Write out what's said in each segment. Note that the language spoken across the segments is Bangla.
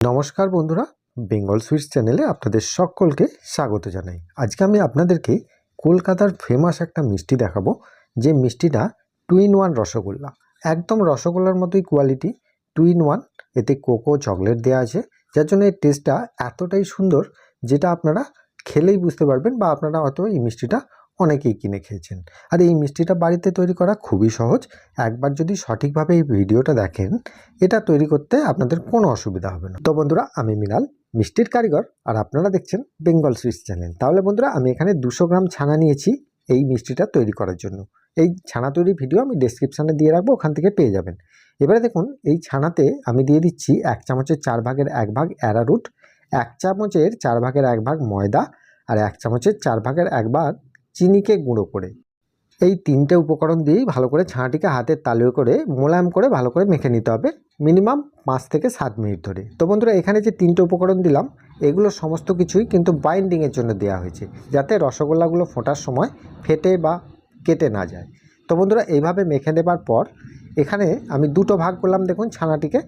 নমস্কার বন্ধুরা, বেঙ্গল সুইটস চ্যানেলে আপনাদের সকলকে স্বাগত জানাই। আজকে আমি আপনাদেরকে কলকাতার ফেমাস একটা মিষ্টি দেখাবো, যে মিষ্টিটা 2-in-1 রসগোল্লা। একদম রসগোল্লার মতোই কোয়ালিটি, 2-in-1। এতে কোকো চকলেট দেওয়া আছে, যার জন্য এর টেস্টটা এতটাই সুন্দর যেটা আপনারা খেলেই বুঝতে পারবেন, বা আপনারা হয়তো এই মিষ্টিটা অনেকেই কিনে খেয়েছেন। আর এই মিষ্টিটা বাড়িতে তৈরি করা খুবই সহজ। একবার যদি সঠিকভাবে এই ভিডিওটা দেখেন, এটা তৈরি করতে আপনাদের কোনো অসুবিধা হবে না। তো বন্ধুরা, আমি মৃণাল, মিষ্টির কারিগর, আর আপনারা দেখছেন বেঙ্গল সুইটস চ্যানেল। তাহলে বন্ধুরা, আমি এখানে 200 গ্রাম ছানা নিয়েছি এই মিষ্টিটা তৈরি করার জন্য। এই ছানা তৈরির ভিডিও আমি ডেসক্রিপশানে দিয়ে রাখবো, ওখান থেকে পেয়ে যাবেন। এবারে দেখুন, এই ছানাতে আমি দিয়ে দিচ্ছি 1 চামচের 4 ভাগের 1 ভাগ অ্যারারুট, 1 চামচের 4 ভাগের 1 ভাগ ময়দা, আর 1 চামচের 4 ভাগের 1 ভাগ চিনিকে গুঁড়ো করে। এই 3টে উপকরণ দিয়েই ভালো করে ছানাটিকে হাতের তালুয় করে মোলায়েম করে ভালো করে মেখে নিতে হবে, মিনিমাম 5 থেকে 7 মিনিট ধরে। তো বন্ধুরা, এখানে যে 3টে উপকরণ দিলাম, এগুলো সমস্ত কিছুই কিন্তু বাইন্ডিংয়ের জন্য দেওয়া হয়েছে, যাতে রসগোল্লাগুলো ফোটার সময় ফেটে বা কেটে না যায়। তো বন্ধুরা, এইভাবে মেখে নেবার পর এখানে আমি দুটো ভাগ করলাম। দেখুন, ছানাটিকে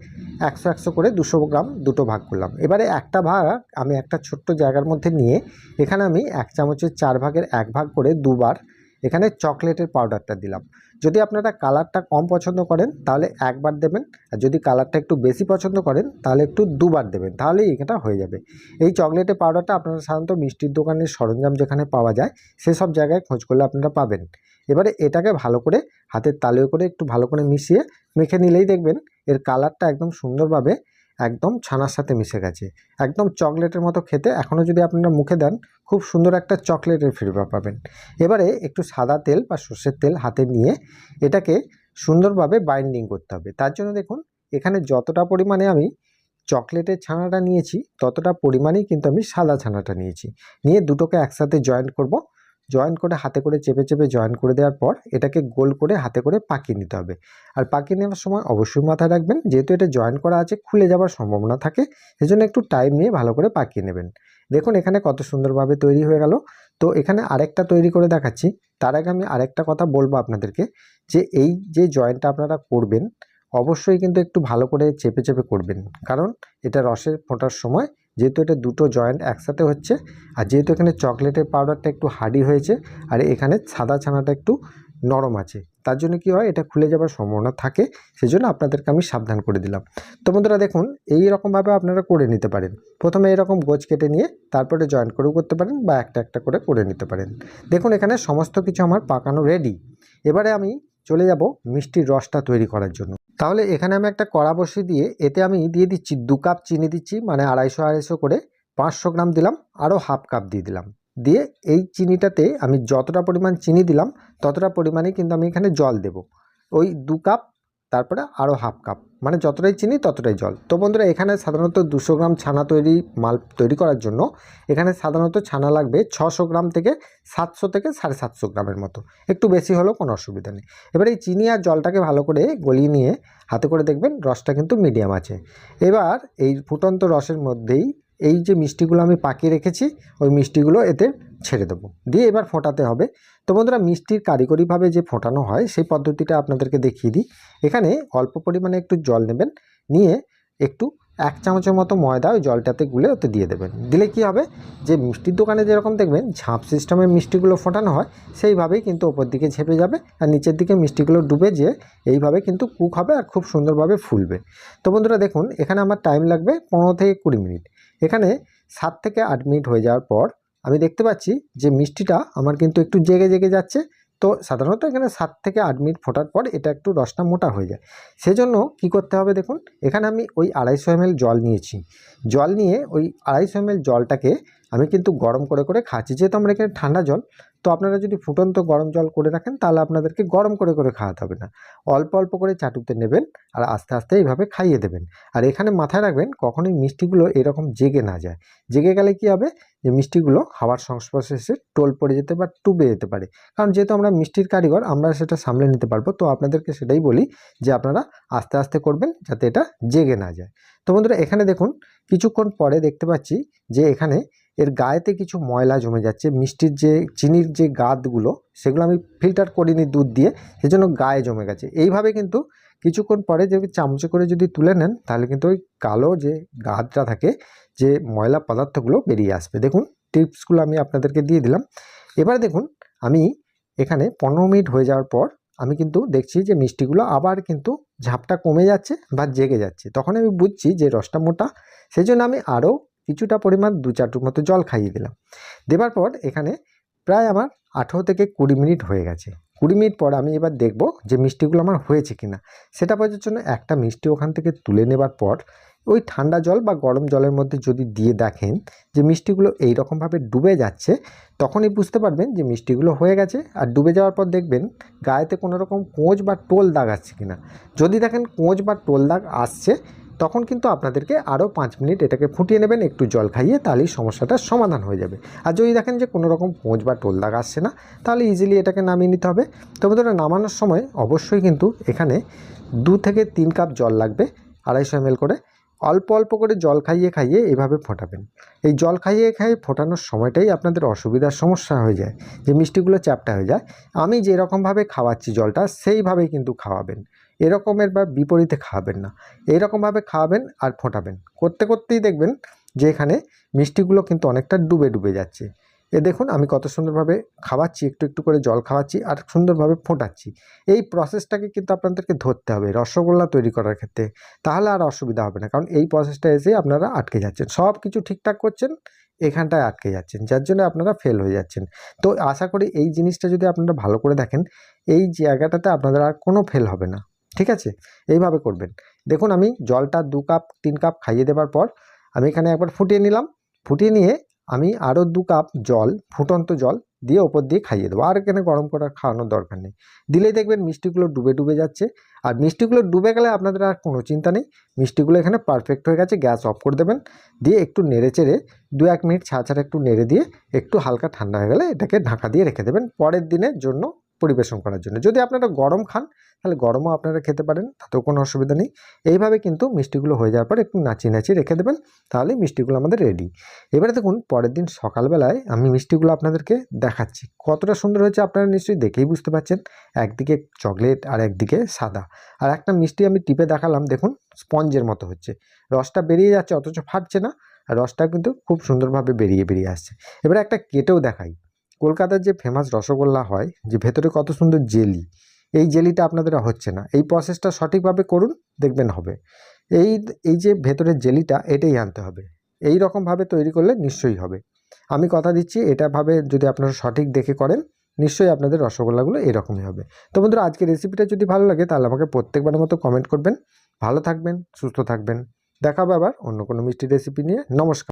100 করে 200 গ্রাম দুটো ভাগ করলাম। এবারে একটা ভাগ আমি একটা ছোট্ট জায়গার মধ্যে নিয়ে এখানে আমি 1 চামচের 4 ভাগের 1 ভাগ করে দুবার এখানে চকলেটের পাউডারটা দিলাম। যদি আপনারা কালারটা কম পছন্দ করেন তাহলে একবার দেবেন, আর যদি কালারটা একটু বেশি পছন্দ করেন তাহলে একটু দুবার দেবেন, তাহলেই এটা হয়ে যাবে। এই চকলেটের পাউডারটা আপনারা সাধারণত মিষ্টির দোকানের সরঞ্জাম যেখানে পাওয়া যায় সেসব জায়গায় খোঁজ করলে আপনারা পাবেন। এবারে এটাকে ভালো করে হাতের তালুয় করে একটু ভালো করে মিশিয়ে মেখে নিলেই দেখবেন এর কালারটা একদম সুন্দরভাবে একদম ছানার সাথে মিশে গেছে, একদম চকলেটের মতো খেতে। এখনও যদি আপনারা মুখে দেন, খুব সুন্দর একটা চকলেটের ফ্লেভার পাবেন। এবারে একটু সাদা তেল বা সর্ষের তেল হাতে নিয়ে এটাকে সুন্দরভাবে বাইন্ডিং করতে হবে। তার জন্য দেখুন, এখানে যতটা পরিমাণে আমি চকলেটের ছানাটা নিয়েছি ততটা পরিমাণেই কিন্তু আমি সাদা ছানাটা নিয়েছি। নিয়ে দুটোকে একসাথে জয়েন্ট করব। জয়েন্ট করে হাতে করে চেপে চেপে জয়েন্ট করে দেওয়ার পর এটাকে গোল করে হাতে করে পাকিয়ে নিতে হবে। আর পাকিয়ে নেওয়ার সময় অবশ্যই মাথায় রাখবেন, যেহেতু এটা জয়েন্ট করা আছে খুলে যাওয়ার সম্ভাবনা থাকে, সেজন্য একটু টাইম নিয়ে ভালো করে পাকিয়ে নেবেন। দেখুন এখানে কত সুন্দরভাবে তৈরি হয়ে গেল। তো এখানে আরেকটা তৈরি করে দেখাচ্ছি। তার আগে আমি আরেকটা কথা বলবো আপনাদেরকে, যে এই যে জয়েন্টটা আপনারা করবেন অবশ্যই কিন্তু একটু ভালো করে চেপে চেপে করবেন, কারণ এটা রসে ফোটার সময় যেহেতু এটা দুটো জয়েন্ট একসাথে হচ্ছে, আর যেহেতু এখানে চকলেটের পাউডারটা একটু হার্ডি হয়েছে আর এখানে সাদা ছানাটা একটু নরম আছে, তার জন্য কি হয়, এটা খুলে যাওয়ার সম্ভাবনা থাকে। সেজন্য আপনাদেরকে আমি সাবধান করে দিলাম। তো বন্ধুরা দেখুন, এই রকমভাবে আপনারা করে নিতে পারেন। প্রথমে এরকম গোছ কেটে নিয়ে তারপরে জয়েন্ট করেও করতে পারেন, বা একটা একটা করে নিতে পারেন। দেখুন এখানে সমস্ত কিছু আমার পাকানো রেডি। এবারে আমি চলে যাব মিষ্টির রসটা তৈরি করার জন্য। তাহলে এখানে আমি একটা কড়া বসিয়ে দিয়ে এতে আমি দিয়ে দিচ্ছি 2 কাপ চিনি দিচ্ছি, মানে 250 করে 500 গ্রাম দিলাম, আরও হাফ কাপ দিয়ে দিলাম। দিয়ে এই চিনিটাতে আমি যতটা পরিমাণ চিনি দিলাম ততটা পরিমাণে কিন্তু আমি এখানে জল দেব, ওই 2 কাপ, তারপরে আরও হাফ কাপ, মানে যতটাই চিনি ততটাই জল। তো বন্ধুরা, এখানে সাধারণত 200 গ্রাম ছানা মাল তৈরি করার জন্য এখানে সাধারণত ছানা লাগবে 600 গ্রাম থেকে 700 থেকে 750 গ্রামের মতো, একটু বেশি হলেও কোনো অসুবিধা নেই। এবার এই চিনি আর জলটাকে ভালো করে গলিয়ে নিয়ে হাতে করে দেখবেন রসটা কিন্তু মিডিয়াম আছে। এবার এই ফুটন্ত রসের মধ্যেই এই যে মিষ্টিগুলো আমি পাকিয়ে রেখেছি ওই মিষ্টিগুলো এতে ছেড়ে দেবো, দিয়ে এবার ফোটাতে হবে। তো বন্ধুরা, মিষ্টির কারিগরিভাবে যে ফোটানো হয় সেই পদ্ধতিটা আপনাদেরকে দেখিয়ে দিই। এখানে অল্প পরিমাণে একটু জল নেবেন, নিয়ে একটু 1 চামচের মতো ময়দা ওই জলটাতে গুলে ওতে দিয়ে দেবেন। দিলে কি হবে, যে মিষ্টির দোকানে যেরকম দেখবেন ঝাঁপ সিস্টেমে মিষ্টিগুলো ফোটানো হয় সেইভাবেই কিন্তু ওপর দিকে ঝেপে যাবে, আর নিচের দিকে মিষ্টিগুলো ডুবে যেয়ে এইভাবে কিন্তু কুক হবে আর খুব সুন্দরভাবে ফুলবে। তো বন্ধুরা দেখুন, এখানে আমার টাইম লাগবে 15 থেকে 20 মিনিট। এখানে 7 থেকে 8 মিনিট হয়ে যাওয়ার পর আমি দেখতে পাচ্ছি যে মিষ্টিটা আমার কিন্তু একটু জেগে জেগে যাচ্ছে। তো সাধারণত এখানে 7 থেকে 8 মিনিট ফোটার পর এটা একটু রসটা মোটা হয়ে যায়। সেজন্য কি করতে হবে দেখুন, এখানে আমি ওই 250 ml জল নিয়েছি। জল নিয়ে ওই 250 ml জলটাকে আমি কিন্তু গরম করে করে খাচ্ছি। যেহেতু আমরা এখানে ঠান্ডা জল, তো আপনারা যদি ফুটন্ত গরম জল করে রাখেন তাহলে আপনাদেরকে গরম করে করে খাওয়াতে হবে না, অল্প অল্প করে চাটুতে নেবেন আর আস্তে আস্তে এইভাবে খাইয়ে দেবেন। আর এখানে মাথায় রাখবেন কখনোই মিষ্টিগুলো এরকম জেগে না যায়। জেগে গেলে কি হবে, যে মিষ্টিগুলো হাওয়ার সংস্পর্শে এসে টোল পড়ে যেতে বা ডুবে যেতে পারে। কারণ যেহেতু আমরা মিষ্টির কারিগর, আমরা সেটা সামলে নিতে পারবো। তো আপনাদেরকে সেটাই বলি যে আপনারা আস্তে আস্তে করবেন যাতে এটা জেগে না যায়। তো বন্ধুরা, এখানে দেখুন কিছুক্ষণ পরে দেখতে পাচ্ছি যে এখানে এর গায়েতে কিছু ময়লা জমে যাচ্ছে। মিষ্টির যে চিনির যে গাদগুলো সেগুলো আমি ফিল্টার করিনি দুধ দিয়ে, সেজন্য গায়ে জমে গেছে। এইভাবে কিন্তু কিছুক্ষণ পরে যদি চামচে করে যদি তুলে নেন তাহলে কিন্তু ওই কালো যে গাদটা থাকে, যে ময়লা পদার্থগুলো বেরিয়ে আসবে। দেখুন টিপসগুলো আমি আপনাদেরকে দিয়ে দিলাম। এবার দেখুন আমি এখানে 15 মিনিট হয়ে যাওয়ার পর আমি কিন্তু দেখছি যে মিষ্টিগুলো আবার কিন্তু ঝাপটা কমে যাচ্ছে বা জেগে যাচ্ছে। তখন আমি বুঝছি যে রসটা মোটা, সেই জন্য আমি আরও কিছুটা পরিমাণ 2 চামচের মতো জল খাইয়ে দিলাম। দেবার পর এখানে প্রায় আমার 18 থেকে 20 মিনিট হয়ে গেছে। 20 মিনিট পর আমি এবার দেখব যে মিষ্টিগুলো আমার হয়েছে কিনা। সেটা বোঝার জন্য একটা মিষ্টি ওখান থেকে তুলে নেবার পর ওই ঠান্ডা জল বা গরম জলের মধ্যে যদি দিয়ে দেখেন যে মিষ্টিগুলো এই রকমভাবে ডুবে যাচ্ছে, তখনই বুঝতে পারবেন যে মিষ্টিগুলো হয়ে গেছে। আর ডুবে যাওয়ার পর দেখবেন গায়েতে কোনো রকম কোঁচ বা টোল দাগ আসছে কিনা। যদি দেখেন কোঁচ বা টোল দাগ আসছে, তখন কিন্তু আপনাদেরকে আরও 5 মিনিট এটাকে ফুটিয়ে নেবেন একটু জল খাইয়ে, তাহলেই সমস্যাটার সমাধান হয়ে যাবে। আর যদি দেখেন যে কোনো রকম কোঁচ বা টোল দাগ আসছে না, তাহলে ইজিলি এটাকে নামিয়ে নিতে হবে। তবে ধরো নামানোর সময় অবশ্যই কিন্তু এখানে 2 থেকে 3 কাপ জল লাগবে, 250 ml করে। অল্প অল্প করে জল খাইয়ে খাইয়ে এভাবে ফোটাবেন। এই জল খাইয়ে খাইয়ে ফোটানোর সময়টাই আপনাদের অসুবিধার সমস্যা হয়ে যায়, যে মিষ্টিগুলো চ্যাপ্টা হয়ে যায়। আমি যেরকমভাবে খাওয়াচ্ছি জলটা সেইভাবেই কিন্তু খাওয়াবেন, এরকমের বা বিপরীতে খাওয়াবেন না। এইরকমভাবে খাওয়াবেন আর ফোটাবেন, করতে করতেই দেখবেন যে এখানে মিষ্টিগুলো কিন্তু অনেকটা ডুবে ডুবে যাচ্ছে। দেখুন আমি কত সুন্দরভাবে খাওয়াচ্ছি, একটু একটু করে জল খাওয়াচ্ছি আর সুন্দরভাবে ফোটাচ্ছি। এই প্রসেসটাকে কিন্তু আপনাদেরকে ধরতে হবে রসগোল্লা তৈরি করার ক্ষেত্রে, তাহলে আর অসুবিধা হবে না। কারণ এই প্রসেসটা এসে আপনারা আটকে যাচ্ছেন, সব কিছু ঠিকঠাক করছেন, এখানটায় আটকে যাচ্ছেন, যার জন্য আপনারা ফেল হয়ে যাচ্ছেন। তো আশা করি এই জিনিসটা যদি আপনারা ভালো করে দেখেন, এই জায়গাটাতে আপনাদের আর কোনো ফেল হবে না। ঠিক আছে, এইভাবে করবেন। দেখুন আমি জলটা 2 কাপ 3 কাপ খাইয়ে দেওয়ার পর আমি এখানে একবার ফুটিয়ে নিলাম। ফুটিয়ে নিয়ে আমি আরও 2 কাপ জল, ফুটন্ত জল দিয়ে ওপর দিয়ে খাইয়ে দেবো। আর এখানে গরম করার খাওয়ানোর দরকার নেই। দিলেই দেখবেন মিষ্টিগুলো ডুবে ডুবে যাচ্ছে। আর মিষ্টিগুলো ডুবে গেলে আপনাদের আর কোনো চিন্তা নেই, মিষ্টিগুলো এখানে পারফেক্ট হয়ে গেছে। গ্যাস অফ করে দেবেন, দিয়ে একটু নেড়ে চেড়ে 2-1 মিনিট ছাড়া ছাড়া একটু নেড়ে দিয়ে একটু হালকা ঠান্ডা হয়ে গেলে এটাকে ঢাকা দিয়ে রেখে দেবেন পরের দিনের জন্য পরিবেশন করার জন্য। যদি আপনারা গরম খান তাহলে গরমও আপনারা খেতে পারেন, তাতেও কোনো অসুবিধা নেই। এইভাবে কিন্তু মিষ্টিগুলো হয়ে যাওয়ার পর একটু নাচিয়ে নাচিয়ে রেখে দেবেন, তাহলেই মিষ্টিগুলো আমাদের রেডি। এবারে দেখুন পরের দিন সকালবেলায় আমি মিষ্টিগুলো আপনাদেরকে দেখাচ্ছি কতটা সুন্দর হয়েছে। আপনারা নিশ্চয়ই দেখেই বুঝতে পারছেন, একদিকে চকলেট আর একদিকে সাদা। আর একটা মিষ্টি আমি টিপে দেখালাম, দেখুন স্পঞ্জের মতো হচ্ছে, রসটা বেরিয়ে যাচ্ছে অথচ ফাটছে না, আর রসটা কিন্তু খুব সুন্দরভাবে বেরিয়ে বেরিয়ে আসছে। এবারে একটা কেটেও দেখাই। কলকাতার যে ফেমাস রসগোল্লা হয়, যে ভেতরে কত সুন্দর জেলি, এই জেলিটা আপনাদের হচ্ছে না। এই প্রসেসটা সঠিকভাবে করুন, দেখবেন হবে। এই এই যে ভেতরের জেলিটা, এটাই আনতে হবে। এই রকমভাবে তৈরি করলে নিশ্চয়ই হবে। আমি কথা দিচ্ছি, এটাভাবে যদি আপনারা সঠিক দেখে করেন, নিশ্চয়ই আপনাদের রসগোল্লাগুলো এরকমই হবে। তো বন্ধুরা, আজকের রেসিপিটা যদি ভালো লাগে তাহলে আমাকে প্রত্যেকবারের মতো কমেন্ট করবেন। ভালো থাকবেন, সুস্থ থাকবেন। দেখা হবে আবার অন্য কোনো মিষ্টি রেসিপি নিয়ে। নমস্কার।